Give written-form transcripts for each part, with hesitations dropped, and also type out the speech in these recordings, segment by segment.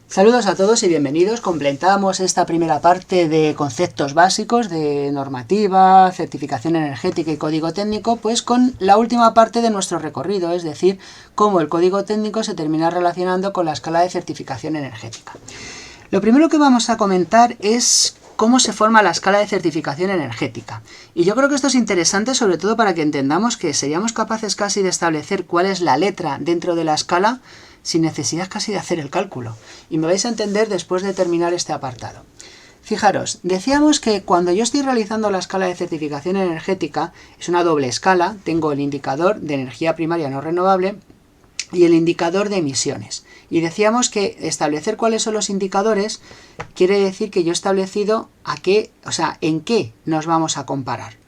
Saludos a todos y bienvenidos. Completamos esta primera parte de conceptos básicos de normativa, certificación energética y código técnico, pues con la última parte de nuestro recorrido, es decir, cómo el código técnico se termina relacionando con la escala de certificación energética. Lo primero que vamos a comentar es cómo se forma la escala de certificación energética. Y yo creo que esto es interesante sobre todo para que entendamos que seríamos capaces casi de establecer cuál es la letra dentro de la escala sin necesidad casi de hacer el cálculo. Y me vais a entender después de terminar este apartado. Fijaros, decíamos que cuando yo estoy realizando la escala de certificación energética, es una doble escala, tengo el indicador de energía primaria no renovable y el indicador de emisiones. Y decíamos que establecer cuáles son los indicadores quiere decir que yo he establecido en qué nos vamos a comparar.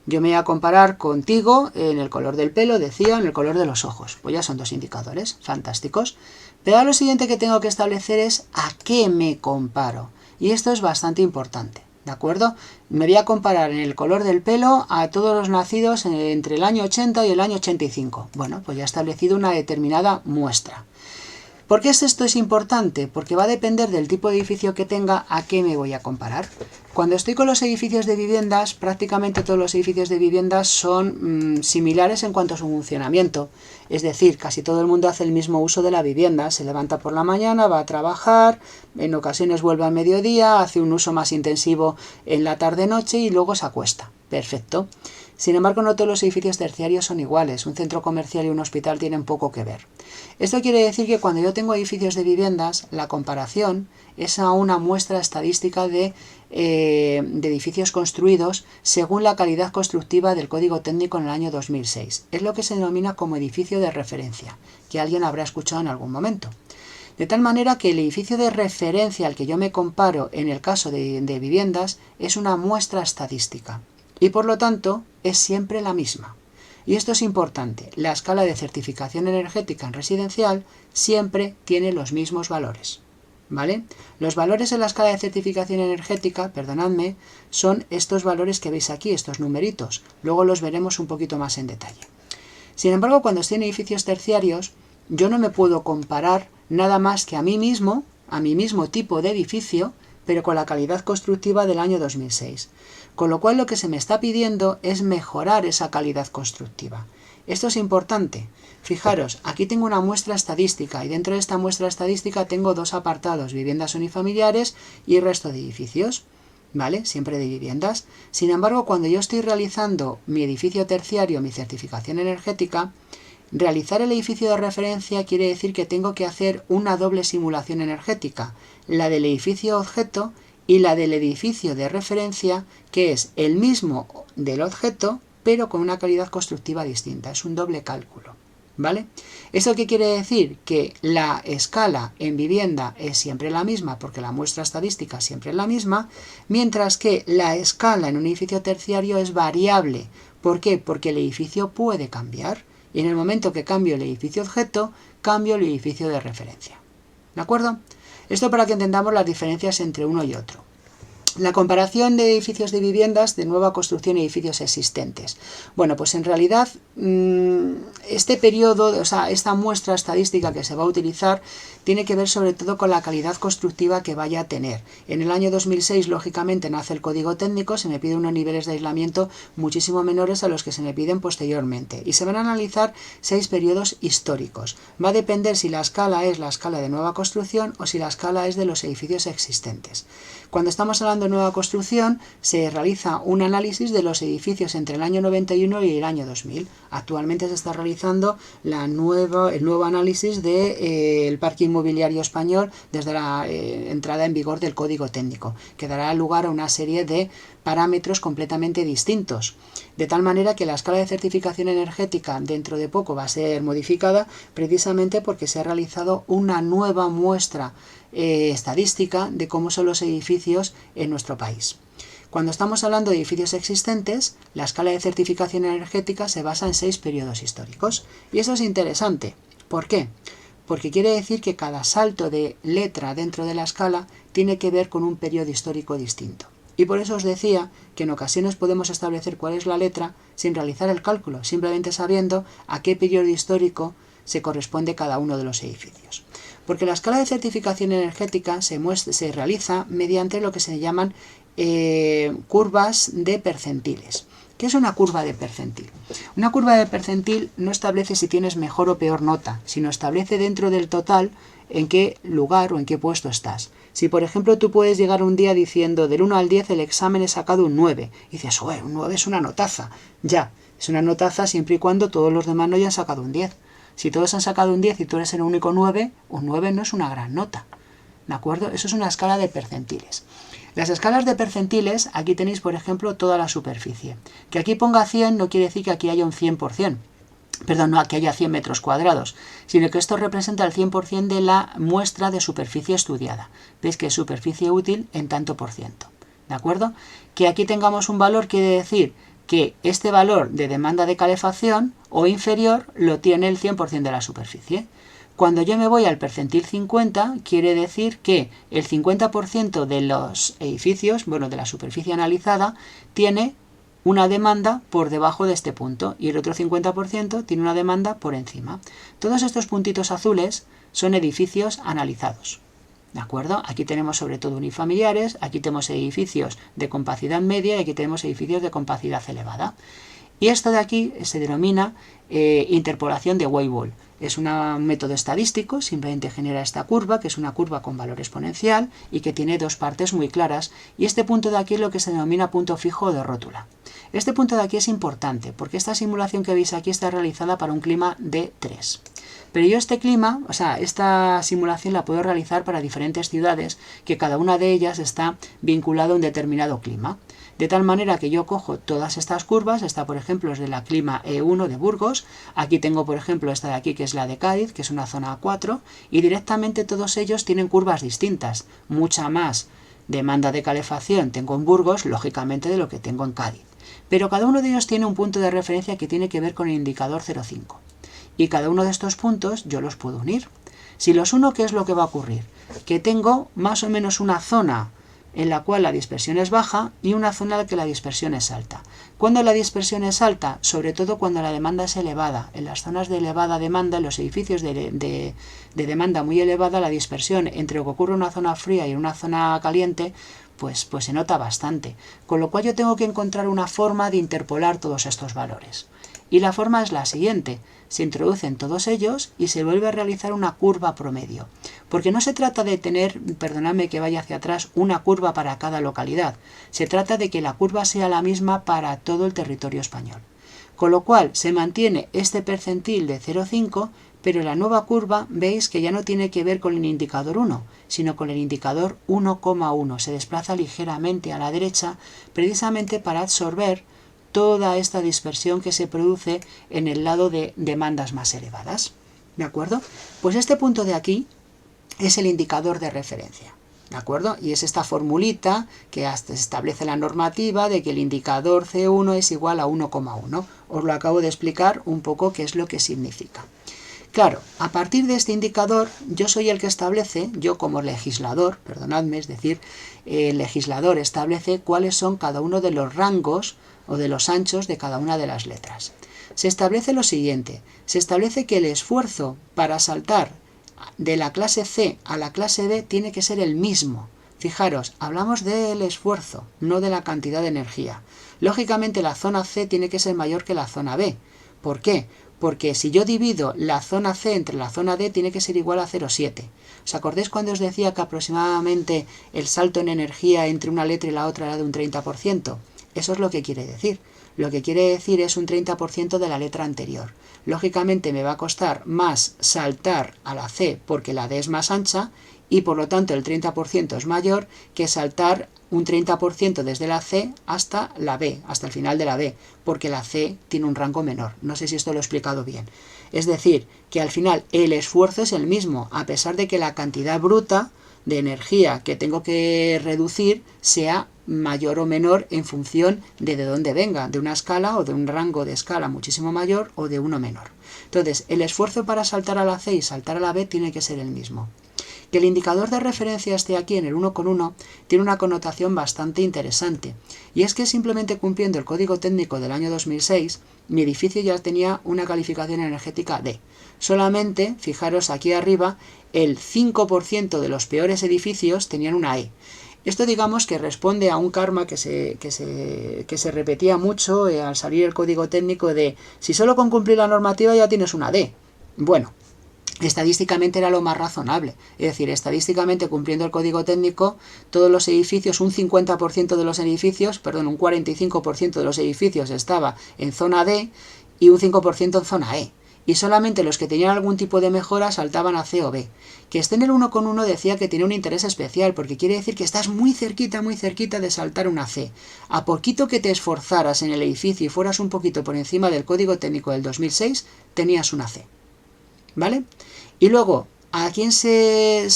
Yo me voy a comparar contigo en el color del pelo, decía, en el color de los ojos. Pues ya son dos indicadores fantásticos. Pero ahora lo siguiente que tengo que establecer es a qué me comparo. Y esto es bastante importante, ¿de acuerdo? Me voy a comparar en el color del pelo a todos los nacidos entre el año 80 y el año 85. Bueno, pues ya he establecido una determinada muestra. ¿Por qué esto es importante? Porque va a depender del tipo de edificio que tenga a qué me voy a comparar. Cuando estoy con los edificios de viviendas, prácticamente todos los edificios de viviendas son similares en cuanto a su funcionamiento. Es decir, casi todo el mundo hace el mismo uso de la vivienda. Se levanta por la mañana, va a trabajar, en ocasiones vuelve al mediodía, hace un uso más intensivo en la tarde-noche y luego se acuesta. Perfecto. Sin embargo, no todos los edificios terciarios son iguales. Un centro comercial y un hospital tienen poco que ver. Esto quiere decir que cuando yo tengo edificios de viviendas, la comparación es a una muestra estadística de edificios construidos según la calidad constructiva del Código Técnico en el año 2006. Es lo que se denomina como edificio de referencia, que alguien habrá escuchado en algún momento. De tal manera que el edificio de referencia al que yo me comparo en el caso de viviendas es una muestra estadística. Y por lo tanto es siempre la misma. Y esto es importante, la escala de certificación energética en residencial siempre tiene los mismos valores. ¿Vale? Los valores en la escala de certificación energética, perdonadme, son estos valores que veis aquí, estos numeritos. Luego los veremos un poquito más en detalle. Sin embargo, cuando estoy en edificios terciarios, yo no me puedo comparar nada más que a mí mismo tipo de edificio, pero con la calidad constructiva del año 2006. Con lo cual lo que se me está pidiendo es mejorar esa calidad constructiva. Esto es importante. Fijaros, aquí tengo una muestra estadística y dentro de esta muestra estadística tengo dos apartados, viviendas unifamiliares y resto de edificios, ¿vale? Siempre de viviendas. Sin embargo, cuando yo estoy realizando mi edificio terciario, mi certificación energética, realizar el edificio de referencia quiere decir que tengo que hacer una doble simulación energética, la del edificio objeto y la del edificio de referencia, que es el mismo del objeto, pero con una calidad constructiva distinta. Es un doble cálculo, ¿vale? ¿Eso qué quiere decir? Que la escala en vivienda es siempre la misma, porque la muestra estadística siempre es la misma, mientras que la escala en un edificio terciario es variable. ¿Por qué? Porque el edificio puede cambiar. Y en el momento que cambio el edificio objeto, cambio el edificio de referencia. ¿De acuerdo? Esto para que entendamos las diferencias entre uno y otro. La comparación de edificios de viviendas de nueva construcción y edificios existentes. Bueno, pues en realidad este periodo, esta muestra estadística que se va a utilizar tiene que ver sobre todo con la calidad constructiva que vaya a tener. En el año 2006, lógicamente, nace el código técnico, se me piden unos niveles de aislamiento muchísimo menores a los que se me piden posteriormente. Y se van a analizar 6 periodos históricos. Va a depender si la escala es la escala de nueva construcción o si la escala es de los edificios existentes. Cuando estamos hablando de nueva construcción, se realiza un análisis de los edificios entre el año 91 y el año 2000. Actualmente se está realizando el nuevo análisis del parque inmobiliario español desde la entrada en vigor del Código Técnico, que dará lugar a una serie de parámetros completamente distintos. De tal manera que la escala de certificación energética dentro de poco va a ser modificada precisamente porque se ha realizado una nueva muestra estadística de cómo son los edificios en nuestro país. Cuando estamos hablando de edificios existentes, la escala de certificación energética se basa en 6 periodos históricos. Y eso es interesante. ¿Por qué? Porque quiere decir que cada salto de letra dentro de la escala tiene que ver con un periodo histórico distinto. Y por eso os decía que en ocasiones podemos establecer cuál es la letra sin realizar el cálculo, simplemente sabiendo a qué periodo histórico se corresponde cada uno de los edificios. Porque la escala de certificación energética se realiza mediante lo que se llaman curvas de percentiles. ¿Qué es una curva de percentil? Una curva de percentil no establece si tienes mejor o peor nota, sino establece dentro del total en qué lugar o en qué puesto estás. Si por ejemplo tú puedes llegar un día diciendo del 1 al 10 el examen he sacado un 9, y dices, un 9 es una notaza. Ya, es una notaza siempre y cuando todos los demás no hayan sacado un 10. Si todos han sacado un 10 y tú eres el único 9, un 9 no es una gran nota. ¿De acuerdo? Eso es una escala de percentiles. Las escalas de percentiles, aquí tenéis por ejemplo toda la superficie. Que aquí ponga 100 no quiere decir que aquí haya un 100%. Perdón, no que haya 100 metros cuadrados, sino que esto representa el 100% de la muestra de superficie estudiada. ¿Veis que es superficie útil en tanto por ciento? ¿De acuerdo? Que aquí tengamos un valor quiere decir que este valor de demanda de calefacción o inferior lo tiene el 100% de la superficie. Cuando yo me voy al percentil 50, quiere decir que el 50% de los edificios, bueno, de la superficie analizada, tiene una demanda por debajo de este punto y el otro 50% tiene una demanda por encima. Todos estos puntitos azules son edificios analizados. ¿De acuerdo? Aquí tenemos sobre todo unifamiliares, aquí tenemos edificios de compacidad media y aquí tenemos edificios de compacidad elevada. Y esto de aquí se denomina interpolación de Weibull. Es un método estadístico, simplemente genera esta curva, que es una curva con valor exponencial y que tiene dos partes muy claras. Y este punto de aquí es lo que se denomina punto fijo de rótula. Este punto de aquí es importante porque esta simulación que veis aquí está realizada para un clima de 3. Pero yo esta simulación la puedo realizar para diferentes ciudades que cada una de ellas está vinculada a un determinado clima. De tal manera que yo cojo todas estas curvas, esta por ejemplo es de la clima E1 de Burgos, aquí tengo por ejemplo esta de aquí que es la de Cádiz, que es una zona A4, y directamente todos ellos tienen curvas distintas, mucha más demanda de calefacción tengo en Burgos, lógicamente de lo que tengo en Cádiz. Pero cada uno de ellos tiene un punto de referencia que tiene que ver con el indicador 0,5. Y cada uno de estos puntos yo los puedo unir. Si los uno, ¿qué es lo que va a ocurrir? Que tengo más o menos una zona en la cual la dispersión es baja y una zona en la que la dispersión es alta. ¿Cuándo la dispersión es alta? Sobre todo cuando la demanda es elevada. En las zonas de elevada demanda, en los edificios de demanda muy elevada, la dispersión entre lo que ocurre en una zona fría y en una zona caliente pues se nota bastante. Con lo cual yo tengo que encontrar una forma de interpolar todos estos valores. Y la forma es la siguiente. Se introducen todos ellos y se vuelve a realizar una curva promedio. Porque no se trata de tener, perdonadme que vaya hacia atrás, una curva para cada localidad. Se trata de que la curva sea la misma para todo el territorio español. Con lo cual se mantiene este percentil de 0,5, pero la nueva curva veis que ya no tiene que ver con el indicador 1, sino con el indicador 1,1. Se desplaza ligeramente a la derecha precisamente para absorber toda esta dispersión que se produce en el lado de demandas más elevadas. ¿De acuerdo? Pues este punto de aquí es el indicador de referencia. ¿De acuerdo? Y es esta formulita que hasta se establece la normativa de que el indicador C1 es igual a 1,1. Os lo acabo de explicar un poco qué es lo que significa. Claro, a partir de este indicador, yo soy el que establece, yo como legislador, perdonadme, es decir, el legislador establece cuáles son cada uno de los rangos o de los anchos de cada una de las letras. Se establece lo siguiente, se establece que el esfuerzo para saltar de la clase C a la clase D tiene que ser el mismo. Fijaros, hablamos del esfuerzo, no de la cantidad de energía. Lógicamente la zona C tiene que ser mayor que la zona B. ¿Por qué? Porque si yo divido la zona C entre la zona D tiene que ser igual a 0,7. ¿Os acordáis cuando os decía que aproximadamente el salto en energía entre una letra y la otra era de un 30%? Eso es lo que quiere decir. Lo que quiere decir es un 30% de la letra anterior. Lógicamente me va a costar más saltar a la C porque la D es más ancha y por lo tanto el 30% es mayor que saltar un 30% desde la C hasta la B, hasta el final de la B, porque la C tiene un rango menor. No sé si esto lo he explicado bien. Es decir, que al final el esfuerzo es el mismo, a pesar de que la cantidad bruta de energía que tengo que reducir sea mayor o menor en función de dónde venga, de una escala o de un rango de escala muchísimo mayor o de uno menor. Entonces, el esfuerzo para saltar a la C y saltar a la B tiene que ser el mismo. Que el indicador de referencia esté aquí en el 1,1 tiene una connotación bastante interesante, y es que simplemente cumpliendo el código técnico del año 2006, mi edificio ya tenía una calificación energética D. Solamente, fijaros aquí arriba, el 5% de los peores edificios tenían una E. Esto digamos que responde a un karma que se repetía mucho al salir el código técnico de si solo con cumplir la normativa ya tienes una D. Bueno, estadísticamente era lo más razonable, es decir, estadísticamente cumpliendo el código técnico, todos los edificios, un 50% de los edificios, perdón, un 45% de los edificios estaba en zona D y un 5% en zona E. Y solamente los que tenían algún tipo de mejora saltaban a C o B. Que esté en el 1,1 decía que tiene un interés especial, porque quiere decir que estás muy cerquita de saltar una C. A poquito que te esforzaras en el edificio y fueras un poquito por encima del código técnico del 2006, tenías una C. ¿Vale? Y luego, ¿a quién se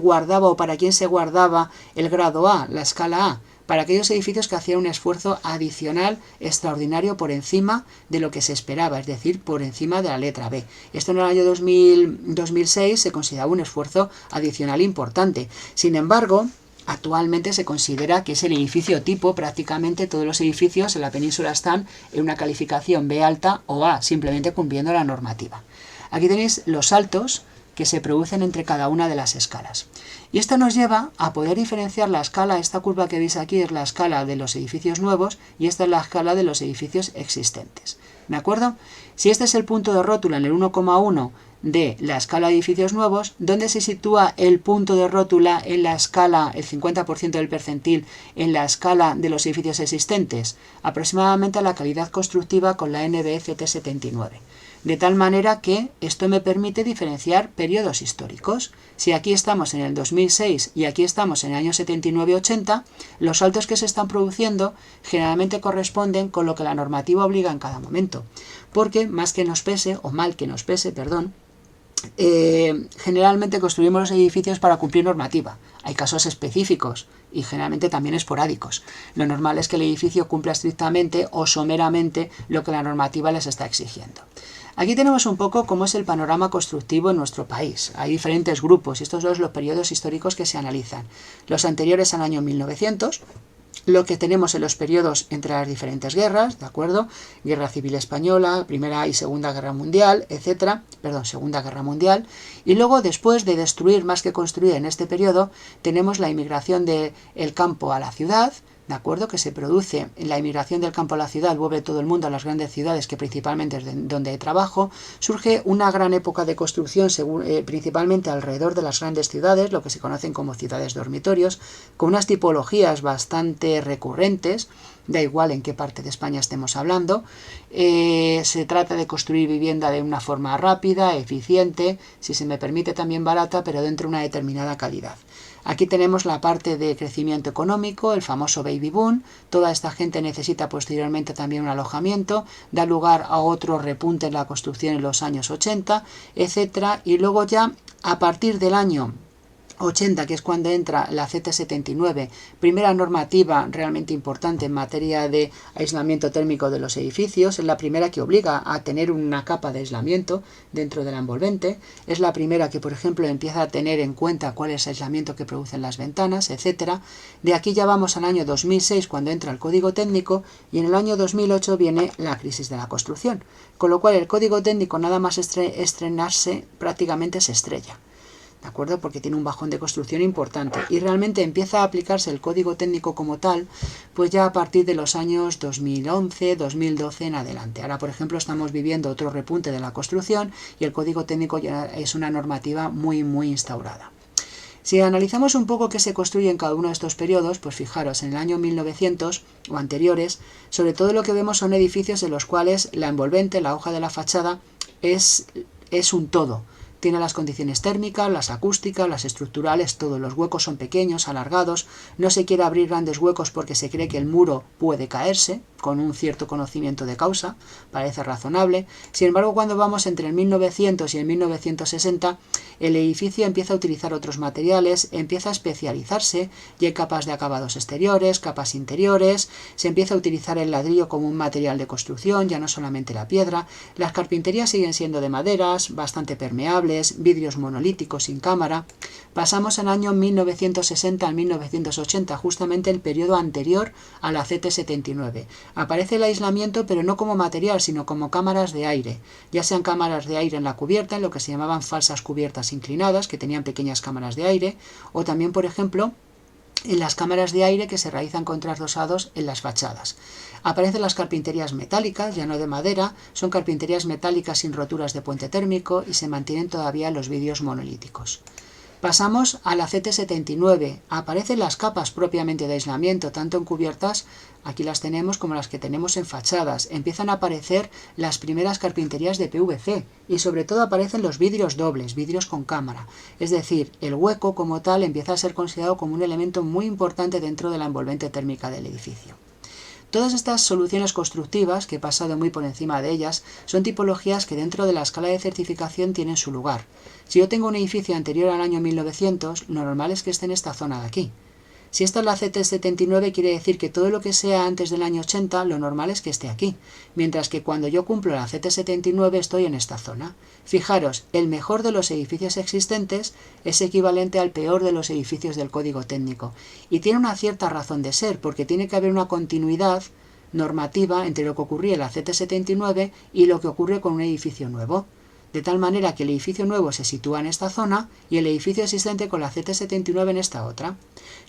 guardaba o para quién se guardaba el grado A, la escala A? Para aquellos edificios que hacían un esfuerzo adicional extraordinario por encima de lo que se esperaba, es decir, por encima de la letra B. Esto en el año 2006 se consideraba un esfuerzo adicional importante. Sin embargo, actualmente se considera que es el edificio tipo, prácticamente todos los edificios en la península están en una calificación B alta o A, simplemente cumpliendo la normativa. Aquí tenéis los saltos que se producen entre cada una de las escalas. Y esto nos lleva a poder diferenciar la escala, esta curva que veis aquí es la escala de los edificios nuevos y esta es la escala de los edificios existentes. ¿De acuerdo? Si este es el punto de rótula en el 1,1 de la escala de edificios nuevos, ¿dónde se sitúa el punto de rótula en la escala, el 50% del percentil, en la escala de los edificios existentes? Aproximadamente a la calidad constructiva con la NBFT 79. De tal manera que esto me permite diferenciar periodos históricos. Si aquí estamos en el 2006 y aquí estamos en el año 79-80, los saltos que se están produciendo generalmente corresponden con lo que la normativa obliga en cada momento. Porque más que nos pese, o mal que nos pese, perdón, generalmente construimos los edificios para cumplir normativa. Hay casos específicos y generalmente también esporádicos. Lo normal es que el edificio cumpla estrictamente o someramente lo que la normativa les está exigiendo. Aquí tenemos un poco cómo es el panorama constructivo en nuestro país. Hay diferentes grupos y estos son los periodos históricos que se analizan. Los anteriores al año 1900, lo que tenemos en los periodos entre las diferentes guerras, ¿de acuerdo? Guerra Civil Española, Primera y Segunda Guerra Mundial, etcétera, perdón, Segunda Guerra Mundial, y luego después de destruir más que construir en este periodo, tenemos la inmigración del campo a la ciudad, ¿de acuerdo? Que se produce en la inmigración del campo a la ciudad, vuelve todo el mundo a las grandes ciudades, que principalmente es donde hay trabajo. Surge una gran época de construcción, principalmente alrededor de las grandes ciudades, lo que se conocen como ciudades dormitorios, con unas tipologías bastante recurrentes, da igual en qué parte de España estemos hablando. Se trata de construir vivienda de una forma rápida, eficiente, si se me permite también barata, pero dentro de una determinada calidad. Aquí tenemos la parte de crecimiento económico, el famoso baby boom. Toda esta gente necesita posteriormente también un alojamiento, da lugar a otro repunte en la construcción en los años 80, etcétera. Y luego ya a partir del año 80, que es cuando entra la CT79, primera normativa realmente importante en materia de aislamiento térmico de los edificios, es la primera que obliga a tener una capa de aislamiento dentro de la envolvente, es la primera que, por ejemplo, empieza a tener en cuenta cuál es el aislamiento que producen las ventanas, etcétera. De aquí ya vamos al año 2006, cuando entra el código técnico, y en el año 2008 viene la crisis de la construcción, con lo cual el código técnico, nada más estrenarse, prácticamente se estrella. ¿De acuerdo? Porque tiene un bajón de construcción importante y realmente empieza a aplicarse el código técnico como tal, pues ya a partir de los años 2011, 2012 en adelante. Ahora, por ejemplo, estamos viviendo otro repunte de la construcción y el código técnico ya es una normativa muy instaurada. Si analizamos un poco qué se construye en cada uno de estos periodos, pues fijaros, en el año 1900 o anteriores, sobre todo lo que vemos son edificios en los cuales la envolvente, la hoja de la fachada, es un todo. Tiene las condiciones térmicas, las acústicas, las estructurales, todos los huecos son pequeños, alargados, no se quiere abrir grandes huecos porque se cree que el muro puede caerse, con un cierto conocimiento de causa, parece razonable. Sin embargo, cuando vamos entre el 1900 y el 1960, el edificio empieza a utilizar otros materiales, empieza a especializarse y hay capas de acabados exteriores, capas interiores, se empieza a utilizar el ladrillo como un material de construcción, ya no solamente la piedra. Las carpinterías siguen siendo de maderas, bastante permeables, vidrios monolíticos sin cámara. Pasamos al año 1960 al 1980, justamente el periodo anterior a la CT79. Aparece el aislamiento, pero no como material, sino como cámaras de aire, ya sean cámaras de aire en la cubierta, en lo que se llamaban falsas cubiertas inclinadas, que tenían pequeñas cámaras de aire, o también, por ejemplo, en las cámaras de aire que se realizan con trasdosados en las fachadas. Aparecen las carpinterías metálicas, ya no de madera, son carpinterías metálicas sin roturas de puente térmico y se mantienen todavía los vidrios monolíticos. Pasamos a la CT79. Aparecen las capas propiamente de aislamiento, tanto en cubiertas, aquí las tenemos, como las que tenemos en fachadas. Empiezan a aparecer las primeras carpinterías de PVC y sobre todo aparecen los vidrios dobles, vidrios con cámara. Es decir, el hueco como tal empieza a ser considerado como un elemento muy importante dentro de la envolvente térmica del edificio. Todas estas soluciones constructivas, que he pasado muy por encima de ellas, son tipologías que dentro de la escala de certificación tienen su lugar. Si yo tengo un edificio anterior al año 1900, lo normal es que esté en esta zona de aquí. Si esta es la CT79, quiere decir que todo lo que sea antes del año 80, lo normal es que esté aquí, mientras que cuando yo cumplo la CT79 estoy en esta zona. Fijaros, el mejor de los edificios existentes es equivalente al peor de los edificios del código técnico, y tiene una cierta razón de ser, porque tiene que haber una continuidad normativa entre lo que ocurría en la CT79 y lo que ocurre con un edificio nuevo. De tal manera que el edificio nuevo se sitúa en esta zona y el edificio existente con la CT79 en esta otra.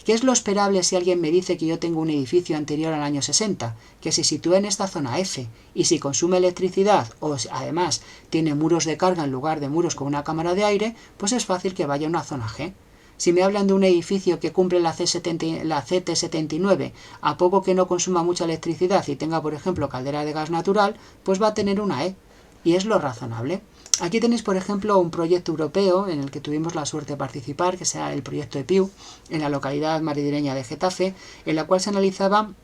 ¿Qué es lo esperable si alguien me dice que yo tengo un edificio anterior al año 60, que se sitúa en esta zona F, y si consume electricidad o además tiene muros de carga en lugar de muros con una cámara de aire, pues es fácil que vaya a una zona G? Si me hablan de un edificio que cumple la CT79, a poco que no consuma mucha electricidad y tenga, por ejemplo, caldera de gas natural, pues va a tener una E, y es lo razonable. Aquí tenéis, por ejemplo, un proyecto europeo en el que tuvimos la suerte de participar, que sea el proyecto EPIU, en la localidad madrileña de Getafe, en la cual se analizaban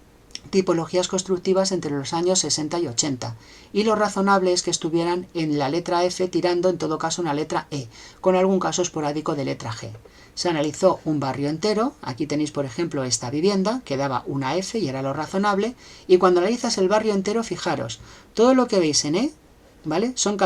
tipologías constructivas entre los años 60 y 80, y lo razonable es que estuvieran en la letra F tirando en todo caso una letra E, con algún caso esporádico de letra G. Se analizó un barrio entero, aquí tenéis por ejemplo esta vivienda, que daba una F y era lo razonable, y cuando analizas el barrio entero, fijaros, todo lo que veis en E, ¿vale? Son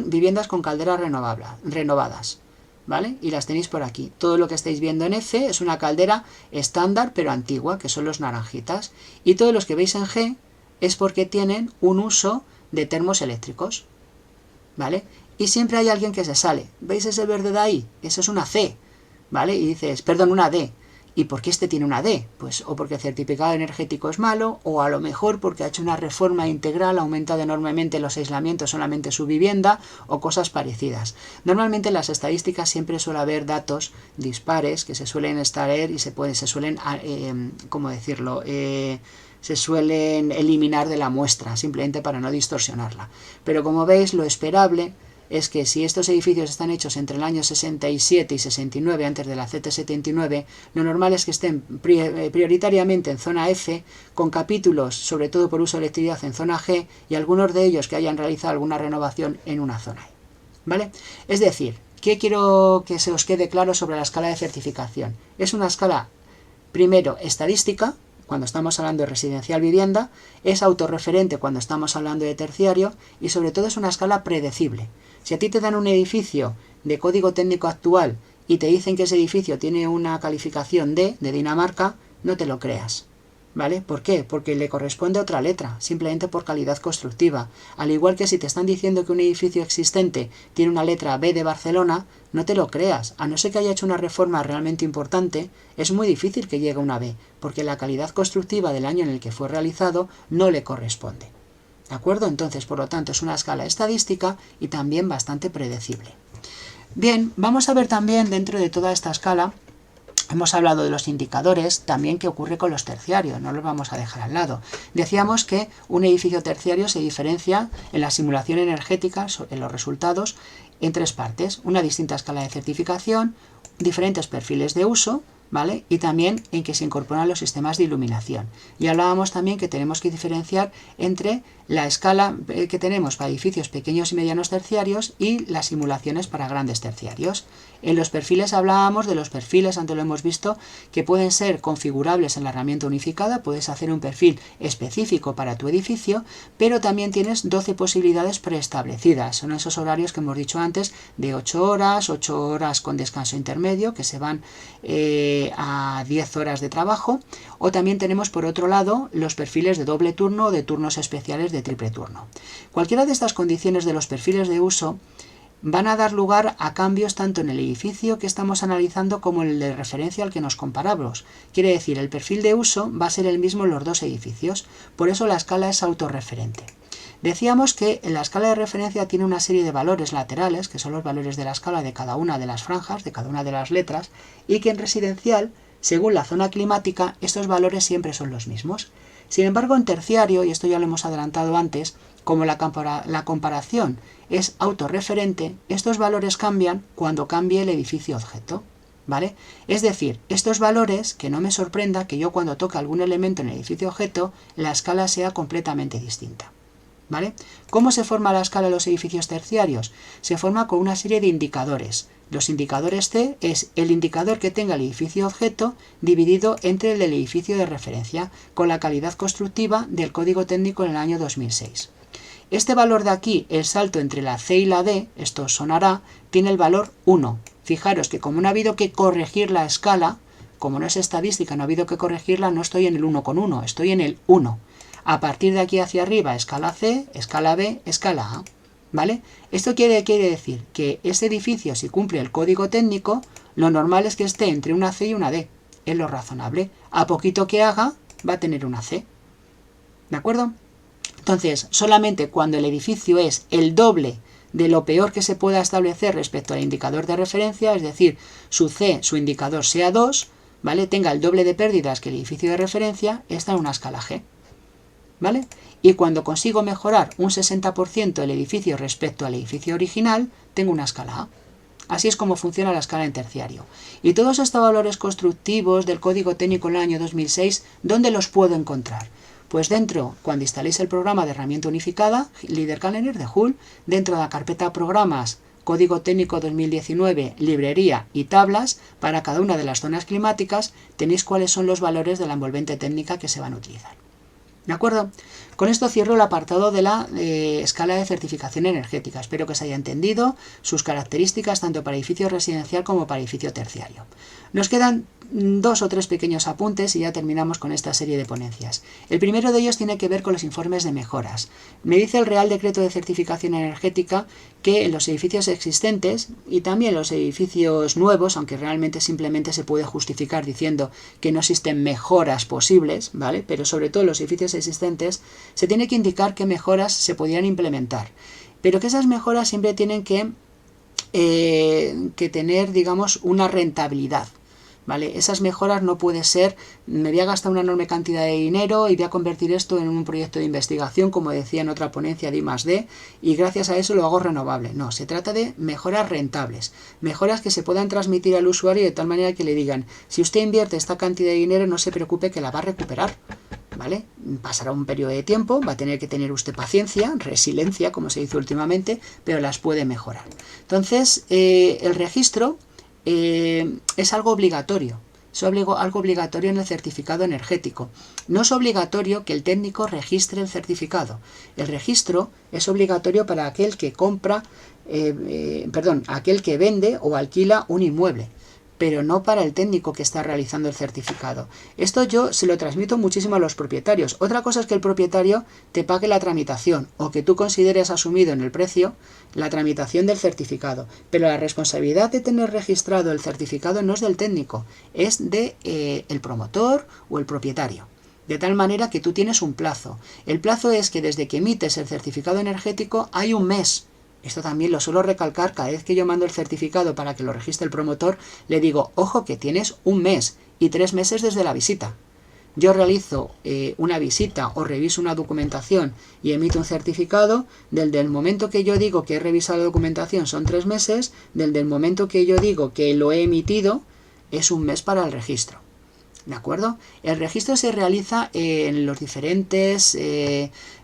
viviendas con calderas renovadas, ¿vale? Y las tenéis por aquí. Todo lo que estáis viendo en F es una caldera estándar pero antigua, que son los naranjitas. Y todos los que veis en G es porque tienen un uso de termos eléctricos, ¿vale? Y siempre hay alguien que se sale. ¿Veis ese verde de ahí? Eso es una C, ¿vale? Y dices, perdón, una D. ¿Y por qué este tiene una D? Pues o porque el certificado energético es malo, o a lo mejor porque ha hecho una reforma integral, ha aumentado enormemente los aislamientos solamente su vivienda, o cosas parecidas. Normalmente en las estadísticas siempre suele haber datos dispares que se suelen extraer y se suelen eliminar de la muestra, simplemente para no distorsionarla. Pero como veis, lo esperable es que si estos edificios están hechos entre el año 67 y 69 antes de la CT79, lo normal es que estén prioritariamente en zona F, con capítulos, sobre todo por uso de electricidad, en zona G, y algunos de ellos que hayan realizado alguna renovación en una zona E, ¿vale? Es decir, ¿qué quiero que se os quede claro sobre la escala de certificación? Es una escala, primero, estadística, cuando estamos hablando de residencial vivienda, es autorreferente cuando estamos hablando de terciario, y sobre todo es una escala predecible. Si a ti te dan un edificio de código técnico actual y te dicen que ese edificio tiene una calificación D, de Dinamarca, no te lo creas, ¿vale? ¿Por qué? Porque le corresponde otra letra, simplemente por calidad constructiva. Al igual que si te están diciendo que un edificio existente tiene una letra B de Barcelona, no te lo creas. A no ser que haya hecho una reforma realmente importante, es muy difícil que llegue una B, porque la calidad constructiva del año en el que fue realizado no le corresponde. ¿De acuerdo? Entonces, por lo tanto, es una escala estadística y también bastante predecible. Bien, vamos a ver también dentro de toda esta escala, hemos hablado de los indicadores, también qué ocurre con los terciarios, no los vamos a dejar al lado. Decíamos que un edificio terciario se diferencia en la simulación energética, en los resultados, en tres partes: una distinta escala de certificación, diferentes perfiles de uso, ¿vale? Y también en que se incorporan los sistemas de iluminación. Y hablábamos también que tenemos que diferenciar entre la escala que tenemos para edificios pequeños y medianos terciarios y las simulaciones para grandes terciarios. En los perfiles hablábamos de los perfiles, antes lo hemos visto, que pueden ser configurables en la herramienta unificada. Puedes hacer un perfil específico para tu edificio, pero también tienes 12 posibilidades preestablecidas. Son esos horarios que hemos dicho antes de 8 horas con descanso intermedio, que se van a 10 horas de trabajo. O también tenemos por otro lado los perfiles de doble turno o de turnos especiales de triple turno. Cualquiera de estas condiciones de los perfiles de uso van a dar lugar a cambios tanto en el edificio que estamos analizando como en el de referencia al que nos comparamos. Quiere decir, el perfil de uso va a ser el mismo en los dos edificios, por eso la escala es autorreferente. Decíamos que la escala de referencia tiene una serie de valores laterales, que son los valores de la escala de cada una de las franjas, de cada una de las letras, y que en residencial, según la zona climática, estos valores siempre son los mismos. Sin embargo, en terciario, y esto ya lo hemos adelantado antes, como la comparación es autorreferente, estos valores cambian cuando cambie el edificio objeto, ¿vale? Es decir, estos valores, que no me sorprenda que yo cuando toque algún elemento en el edificio objeto, la escala sea completamente distinta, ¿vale? ¿Cómo se forma la escala de los edificios terciarios? Se forma con una serie de indicadores. Los indicadores C es el indicador que tenga el edificio objeto dividido entre el del edificio de referencia, con la calidad constructiva del código técnico en el año 2006. Este valor de aquí, el salto entre la C y la D, esto os sonará, tiene el valor 1. Fijaros que como no ha habido que corregir la escala, como no es estadística, no ha habido que corregirla, no estoy en el 1,1, estoy en el 1. A partir de aquí hacia arriba, escala C, escala B, escala A, ¿vale? Esto quiere decir que este edificio, si cumple el código técnico, lo normal es que esté entre una C y una D. Es lo razonable. A poquito que haga, va a tener una C. ¿De acuerdo? Entonces, solamente cuando el edificio es el doble de lo peor que se pueda establecer respecto al indicador de referencia, es decir, su C, su indicador sea 2, ¿vale? Tenga el doble de pérdidas que el edificio de referencia, está en una escala G, ¿vale? Y cuando consigo mejorar un 60% el edificio respecto al edificio original, tengo una escala A. Así es como funciona la escala en terciario. Y todos estos valores constructivos del código técnico en el año 2006, ¿dónde los puedo encontrar? Pues dentro, cuando instaléis el programa de herramienta unificada, LeaderCalendar de Hull, dentro de la carpeta Programas, Código Técnico 2019, Librería y Tablas, para cada una de las zonas climáticas, tenéis cuáles son los valores de la envolvente técnica que se van a utilizar. ¿De acuerdo? Con esto cierro el apartado de la escala de certificación energética. Espero que se haya entendido sus características tanto para edificio residencial como para edificio terciario. Nos quedan 2 o 3 pequeños apuntes y ya terminamos con esta serie de ponencias. El primero de ellos tiene que ver con los informes de mejoras. Me dice el Real Decreto de Certificación Energética que en los edificios existentes y también los edificios nuevos, aunque realmente simplemente se puede justificar diciendo que no existen mejoras posibles, ¿vale? Pero sobre todo en los edificios existentes se tiene que indicar qué mejoras se podrían implementar, pero que esas mejoras siempre tienen que tener, digamos, una rentabilidad, ¿vale? Esas mejoras no puede ser, me voy a gastar una enorme cantidad de dinero y voy a convertir esto en un proyecto de investigación, como decía en otra ponencia de I+D, y gracias a eso lo hago renovable. No, se trata de mejoras rentables, mejoras que se puedan transmitir al usuario de tal manera que le digan, si usted invierte esta cantidad de dinero, no se preocupe que la va a recuperar, ¿vale? Pasará un periodo de tiempo, va a tener que tener usted paciencia, resiliencia, como se dice últimamente, pero las puede mejorar. Entonces, el registro es algo obligatorio. Es algo obligatorio en el certificado energético. No es obligatorio que el técnico registre el certificado. El registro es obligatorio para aquel que compra, aquel que vende o alquila un inmueble, pero no para el técnico que está realizando el certificado. Esto yo se lo transmito muchísimo a los propietarios. Otra cosa es que el propietario te pague la tramitación o que tú consideres asumido en el precio la tramitación del certificado, pero la responsabilidad de tener registrado el certificado no es del técnico, es de el promotor o el propietario. De tal manera que tú tienes un plazo. El plazo es que desde que emites el certificado energético hay un mes. Esto también lo suelo recalcar cada vez que yo mando el certificado para que lo registre el promotor, le digo, ojo que tienes un mes y 3 meses desde la visita. Yo realizo una visita o reviso una documentación y emito un certificado, desde el momento que yo digo que he revisado la documentación son 3 meses, desde el momento que yo digo que lo he emitido, es un mes para el registro. ¿De acuerdo? El registro se realiza en los diferentes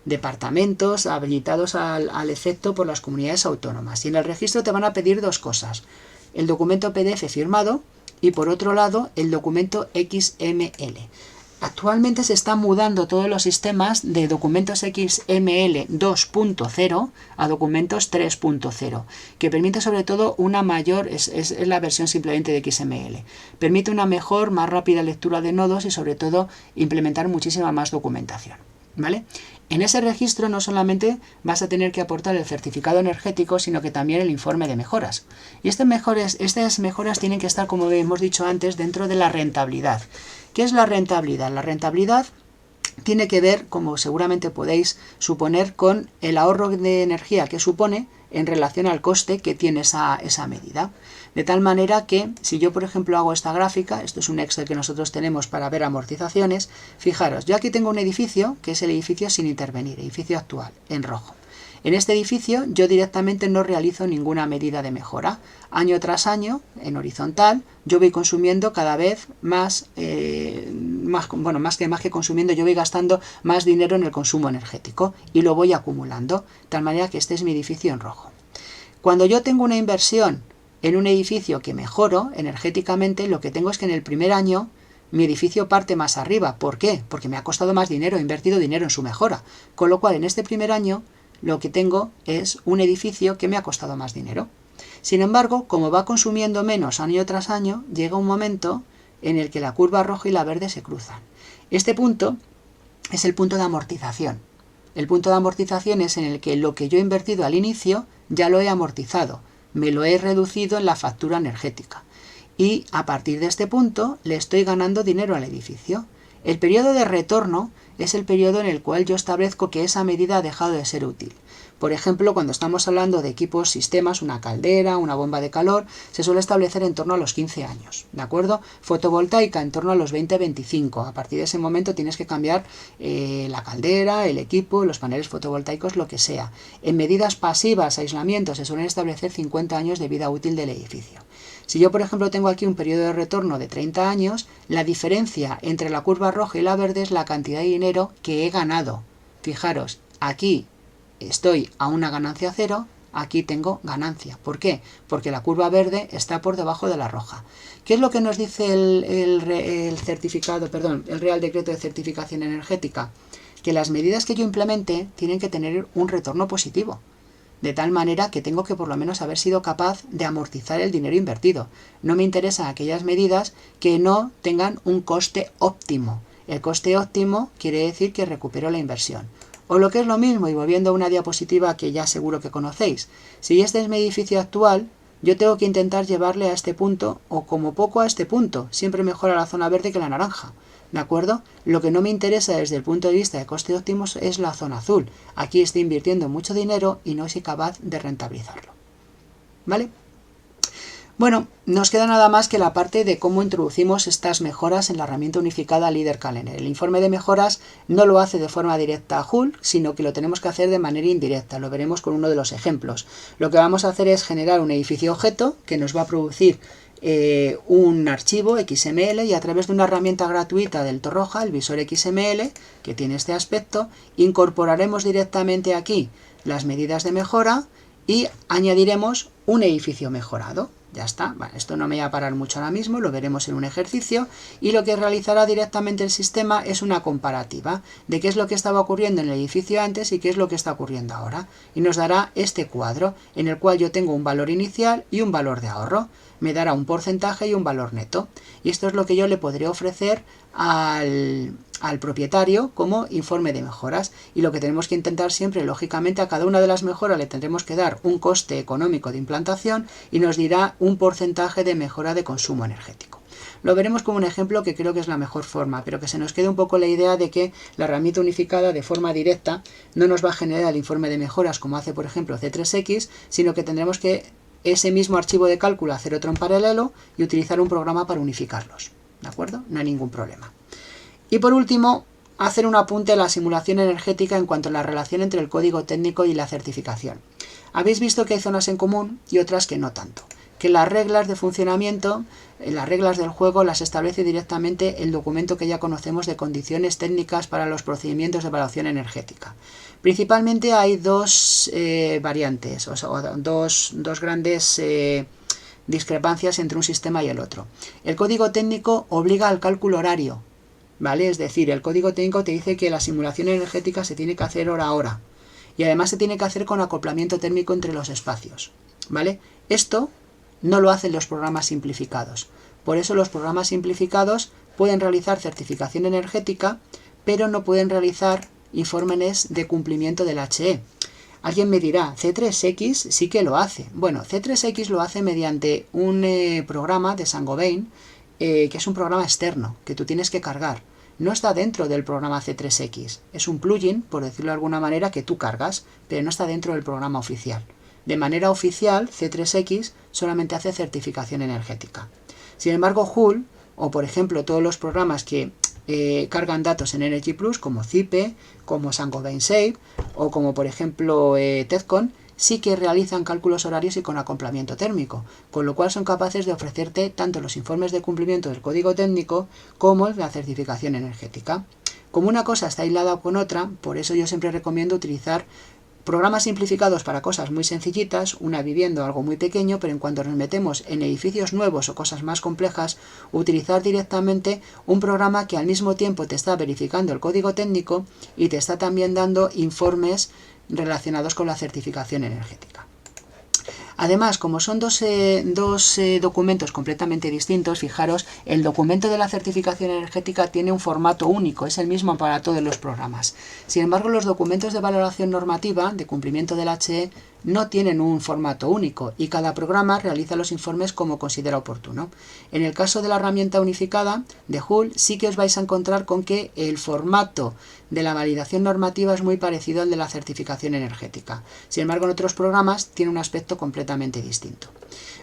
departamentos habilitados al efecto por las comunidades autónomas. Y en el registro te van a pedir dos cosas: el documento PDF firmado y, por otro lado, el documento XML. Actualmente se están mudando todos los sistemas de documentos XML 2.0 a documentos 3.0, que permite sobre todo una mayor, es la versión simplemente de XML, permite una mejor, más rápida lectura de nodos y sobre todo implementar muchísima más documentación, ¿vale? En ese registro no solamente vas a tener que aportar el certificado energético, sino que también el informe de mejoras. Y estas mejoras tienen que estar, como hemos dicho antes, dentro de la rentabilidad. ¿Qué es la rentabilidad? La rentabilidad tiene que ver, como seguramente podéis suponer, con el ahorro de energía que supone en relación al coste que tiene esa medida. De tal manera que, si yo por ejemplo hago esta gráfica, esto es un Excel que nosotros tenemos para ver amortizaciones, fijaros, yo aquí tengo un edificio, que es el edificio sin intervenir, edificio actual, en rojo. En este edificio yo directamente no realizo ninguna medida de mejora. Año tras año, en horizontal, yo voy consumiendo cada vez más que consumiendo, yo voy gastando más dinero en el consumo energético y lo voy acumulando, de tal manera que este es mi edificio en rojo. Cuando yo tengo una inversión en un edificio que mejoro energéticamente, lo que tengo es que en el primer año mi edificio parte más arriba. ¿Por qué? Porque me ha costado más dinero, he invertido dinero en su mejora. Con lo cual, en este primer año, lo que tengo es un edificio que me ha costado más dinero. Sin embargo, como va consumiendo menos año tras año, llega un momento en el que la curva roja y la verde se cruzan. Este punto es el punto de amortización. El punto de amortización es en el que lo que yo he invertido al inicio ya lo he amortizado, me lo he reducido en la factura energética. Y a partir de este punto le estoy ganando dinero al edificio. El periodo de retorno es el periodo en el cual yo establezco que esa medida ha dejado de ser útil. Por ejemplo, cuando estamos hablando de equipos, sistemas, una caldera, una bomba de calor, se suele establecer en torno a los 15 años, ¿de acuerdo? Fotovoltaica en torno a los 20-25. A partir de ese momento tienes que cambiar la caldera, el equipo, los paneles fotovoltaicos, lo que sea. En medidas pasivas, aislamiento, se suelen establecer 50 años de vida útil del edificio. Si yo, por ejemplo, tengo aquí un periodo de retorno de 30 años, la diferencia entre la curva roja y la verde es la cantidad de dinero que he ganado. Fijaros, aquí estoy a una ganancia cero, aquí tengo ganancia. ¿Por qué? Porque la curva verde está por debajo de la roja. ¿Qué es lo que nos dice el Real Decreto de Certificación Energética? Que las medidas que yo implemente tienen que tener un retorno positivo. De tal manera que tengo que por lo menos haber sido capaz de amortizar el dinero invertido. No me interesan aquellas medidas que no tengan un coste óptimo. El coste óptimo quiere decir que recupero la inversión. O lo que es lo mismo, y volviendo a una diapositiva que ya seguro que conocéis, si este es mi edificio actual, yo tengo que intentar llevarle a este punto, o como poco a este punto, siempre mejora la zona verde que la naranja. ¿De acuerdo? Lo que no me interesa desde el punto de vista de coste óptimo es la zona azul. Aquí estoy invirtiendo mucho dinero y no soy capaz de rentabilizarlo. ¿Vale? Bueno, nos queda nada más que la parte de cómo introducimos estas mejoras en la herramienta unificada LeaderCalendar. El informe de mejoras no lo hace de forma directa a Joule, sino que lo tenemos que hacer de manera indirecta. Lo veremos con uno de los ejemplos. Lo que vamos a hacer es generar un edificio objeto que nos va a producir un archivo XML, y a través de una herramienta gratuita del Torroja, el visor XML, que tiene este aspecto, incorporaremos directamente aquí las medidas de mejora y añadiremos un edificio mejorado. Ya está, vale, esto no me va a parar mucho ahora mismo, lo veremos en un ejercicio, y lo que realizará directamente el sistema es una comparativa de qué es lo que estaba ocurriendo en el edificio antes y qué es lo que está ocurriendo ahora, y nos dará este cuadro en el cual yo tengo un valor inicial y un valor de ahorro. Me dará un porcentaje y un valor neto, y esto es lo que yo le podré ofrecer al propietario como informe de mejoras. Y lo que tenemos que intentar siempre, lógicamente, a cada una de las mejoras le tendremos que dar un coste económico de implantación y nos dirá un porcentaje de mejora de consumo energético. Lo veremos como un ejemplo que creo que es la mejor forma, pero que se nos quede un poco la idea de que la herramienta unificada de forma directa no nos va a generar el informe de mejoras como hace por ejemplo C3X, sino que tendremos que ese mismo archivo de cálculo hacer otro en paralelo y utilizar un programa para unificarlos. ¿De acuerdo? No hay ningún problema. Y por último, hacer un apunte a la simulación energética en cuanto a la relación entre el código técnico y la certificación. Habéis visto que hay zonas en común y otras que no tanto. que las reglas de funcionamiento, las reglas del juego las establece directamente el documento que ya conocemos de condiciones técnicas para los procedimientos de evaluación energética. Principalmente hay dos variantes, o sea, dos grandes discrepancias entre un sistema y el otro. El código técnico obliga al cálculo horario, ¿vale? Es decir, el código técnico te dice que la simulación energética se tiene que hacer hora a hora y además se tiene que hacer con acoplamiento térmico entre los espacios, ¿vale? Esto no lo hacen los programas simplificados. Por eso los programas simplificados pueden realizar certificación energética, pero no pueden realizar informes de cumplimiento del HE. Alguien me dirá, C3X sí que lo hace. Bueno, C3X lo hace mediante un programa de Saint-Gobain, que es un programa externo, que tú tienes que cargar. No está dentro del programa C3X. Es un plugin, por decirlo de alguna manera, que tú cargas, pero no está dentro del programa oficial. De manera oficial, C3X solamente hace certificación energética. Sin embargo, Joule, o por ejemplo todos los programas que cargan datos en Energy Plus, como Zipe, como Saint-Gobain Save, o como por ejemplo TEDCON, sí que realizan cálculos horarios y con acoplamiento térmico, con lo cual son capaces de ofrecerte tanto los informes de cumplimiento del código técnico como la certificación energética. Como una cosa está aislada con otra, por eso yo siempre recomiendo utilizar programas simplificados para cosas muy sencillitas, una vivienda o algo muy pequeño, pero en cuanto nos metemos en edificios nuevos o cosas más complejas, utilizar directamente un programa que al mismo tiempo te está verificando el código técnico y te está también dando informes relacionados con la certificación energética. Además, como son dos documentos completamente distintos, fijaros, el documento de la certificación energética tiene un formato único, es el mismo para todos los programas. Sin embargo, los documentos de valoración normativa, de cumplimiento del HE, no tienen un formato único y cada programa realiza los informes como considera oportuno. En el caso de la herramienta unificada de Joule, sí que os vais a encontrar con que el formato de la validación normativa es muy parecido al de la certificación energética. Sin embargo, en otros programas tiene un aspecto completamente distinto.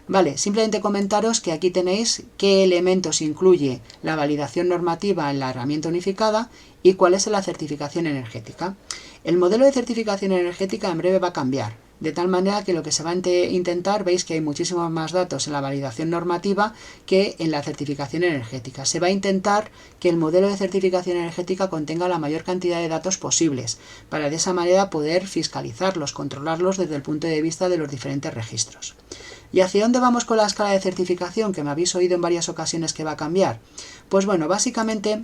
Vale, simplemente comentaros que aquí tenéis qué elementos incluye la validación normativa en la herramienta unificada y cuál es la certificación energética. El modelo de certificación energética en breve va a cambiar, de tal manera que lo que se va a intentar, veis que hay muchísimos más datos en la validación normativa que en la certificación energética. Se va a intentar que el modelo de certificación energética contenga la mayor cantidad de datos posibles, para de esa manera poder fiscalizarlos, controlarlos desde el punto de vista de los diferentes registros. ¿Y hacia dónde vamos con la escala de certificación, que me habéis oído en varias ocasiones que va a cambiar? Pues bueno, básicamente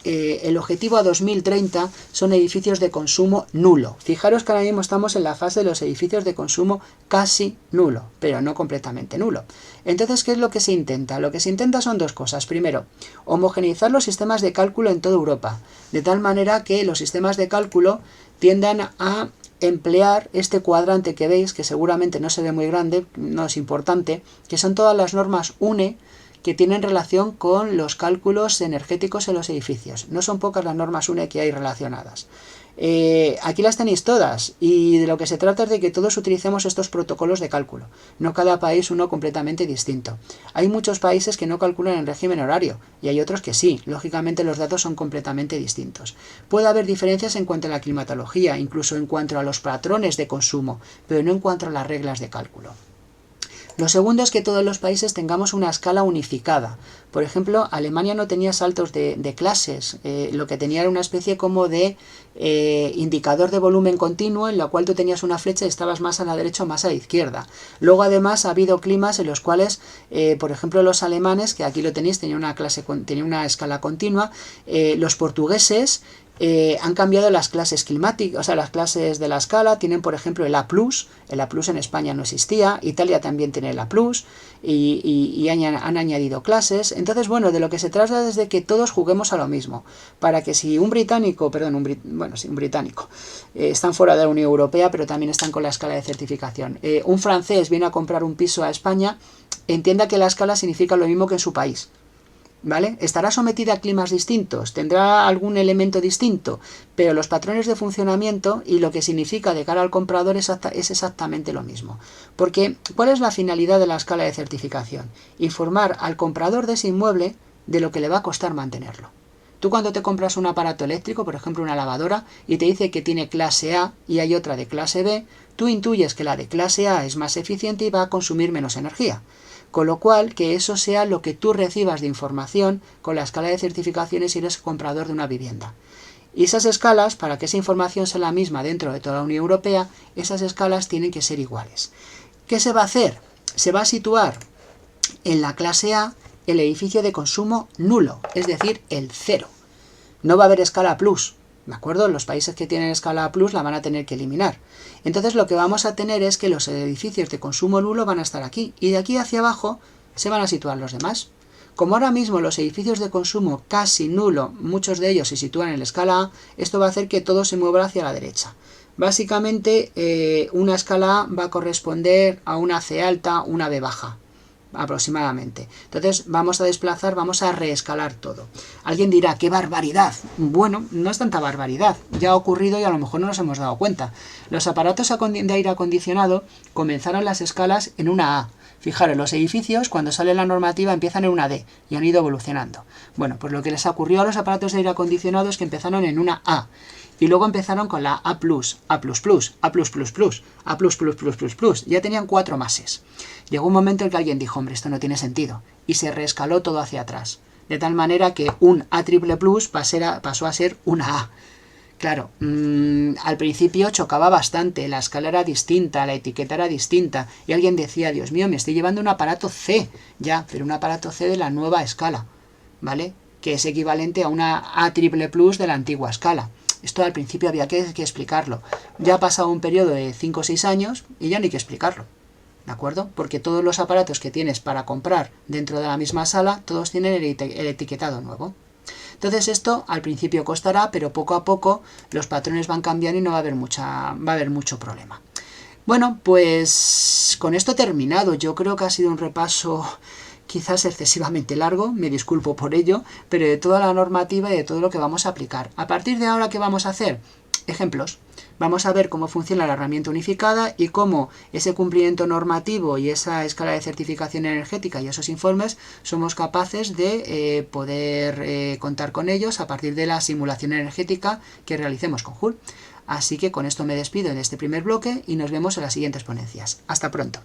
el objetivo a 2030 son edificios de consumo nulo. Fijaros que ahora mismo estamos en la fase de los edificios de consumo casi nulo, pero no completamente nulo. Entonces, ¿qué es lo que se intenta? Lo que se intenta son dos cosas. Primero, homogeneizar los sistemas de cálculo en toda Europa, de tal manera que los sistemas de cálculo tiendan a emplear este cuadrante que veis, que seguramente no se ve muy grande, no es importante, que son todas las normas UNE que tienen relación con los cálculos energéticos en los edificios. No son pocas las normas UNE que hay relacionadas. Aquí las tenéis todas y de lo que se trata es de que todos utilicemos estos protocolos de cálculo, no cada país uno completamente distinto. Hay muchos países que no calculan en régimen horario y hay otros que sí, lógicamente los datos son completamente distintos. Puede haber diferencias en cuanto a la climatología, incluso en cuanto a los patrones de consumo, pero no en cuanto a las reglas de cálculo. Lo segundo es que todos los países tengamos una escala unificada. Por ejemplo, Alemania no tenía saltos de clases, lo que tenía era una especie como de indicador de volumen continuo en la cual tú tenías una flecha y estabas más a la derecha o más a la izquierda. Luego además ha habido climas en los cuales, por ejemplo, los alemanes, que aquí lo tenéis, tenían una escala continua, los portugueses han cambiado las clases climáticas, o sea, las clases de la escala. Tienen, por ejemplo, el A+, el A+ en España no existía, Italia también tiene el A+, y han añadido clases. Entonces, bueno, de lo que se trata es de que todos juguemos a lo mismo, para que si un británico, están fuera de la Unión Europea, pero también están con la escala de certificación, un francés viene a comprar un piso a España, entienda que la escala significa lo mismo que en su país. ¿Vale? Estará sometida a climas distintos, tendrá algún elemento distinto, pero los patrones de funcionamiento y lo que significa de cara al comprador es exactamente lo mismo. Porque, ¿cuál es la finalidad de la escala de certificación? Informar al comprador de ese inmueble de lo que le va a costar mantenerlo. Tú cuando te compras un aparato eléctrico, por ejemplo una lavadora, y te dice que tiene clase A y hay otra de clase B, tú intuyes que la de clase A es más eficiente y va a consumir menos energía. Con lo cual, que eso sea lo que tú recibas de información con la escala de certificaciones si eres comprador de una vivienda. Y esas escalas, para que esa información sea la misma dentro de toda la Unión Europea, esas escalas tienen que ser iguales. ¿Qué se va a hacer? Se va a situar en la clase A el edificio de consumo nulo, es decir, el 0. No va a haber escala plus, ¿de acuerdo? Los países que tienen escala plus la van a tener que eliminar. Entonces lo que vamos a tener es que los edificios de consumo nulo van a estar aquí, y de aquí hacia abajo se van a situar los demás. Como ahora mismo los edificios de consumo casi nulo, muchos de ellos se sitúan en la escala A, esto va a hacer que todo se mueva hacia la derecha. Básicamente una escala A va a corresponder a una C alta, una B baja, aproximadamente. Entonces vamos a desplazar, vamos a reescalar todo. Alguien dirá, ¡qué barbaridad! Bueno, no es tanta barbaridad, ya ha ocurrido y a lo mejor no nos hemos dado cuenta. Los aparatos de aire acondicionado comenzaron las escalas en una A. Fijaros, los edificios, cuando sale la normativa, empiezan en una D y han ido evolucionando. Bueno, pues lo que les ocurrió a los aparatos de aire acondicionado es que empezaron en una A. Y luego empezaron con la A+, A++, A++, A++++++++. Ya tenían 4 mases. Llegó un momento en que alguien dijo, hombre, esto no tiene sentido. Y se reescaló todo hacia atrás. De tal manera que un A++ pasó a ser una A. Claro, al principio chocaba bastante, la escala era distinta, la etiqueta era distinta. Y alguien decía, Dios mío, me estoy llevando un aparato C. Ya, pero un aparato C de la nueva escala, ¿vale? Que es equivalente a una A++ de la antigua escala. Esto al principio había que explicarlo. Ya ha pasado un periodo de 5 o 6 años y ya no hay que explicarlo. ¿De acuerdo? Porque todos los aparatos que tienes para comprar dentro de la misma sala, todos tienen el etiquetado nuevo. Entonces esto al principio costará, pero poco a poco los patrones van cambiando y no va a haber mucho problema. Bueno, pues con esto he terminado. Yo creo que ha sido un repaso quizás excesivamente largo, me disculpo por ello, pero de toda la normativa y de todo lo que vamos a aplicar. A partir de ahora, ¿qué vamos a hacer? Ejemplos. Vamos a ver cómo funciona la herramienta unificada y cómo ese cumplimiento normativo y esa escala de certificación energética y esos informes somos capaces de poder contar con ellos a partir de la simulación energética que realicemos con Joule. Así que con esto me despido en este primer bloque y nos vemos en las siguientes ponencias. Hasta pronto.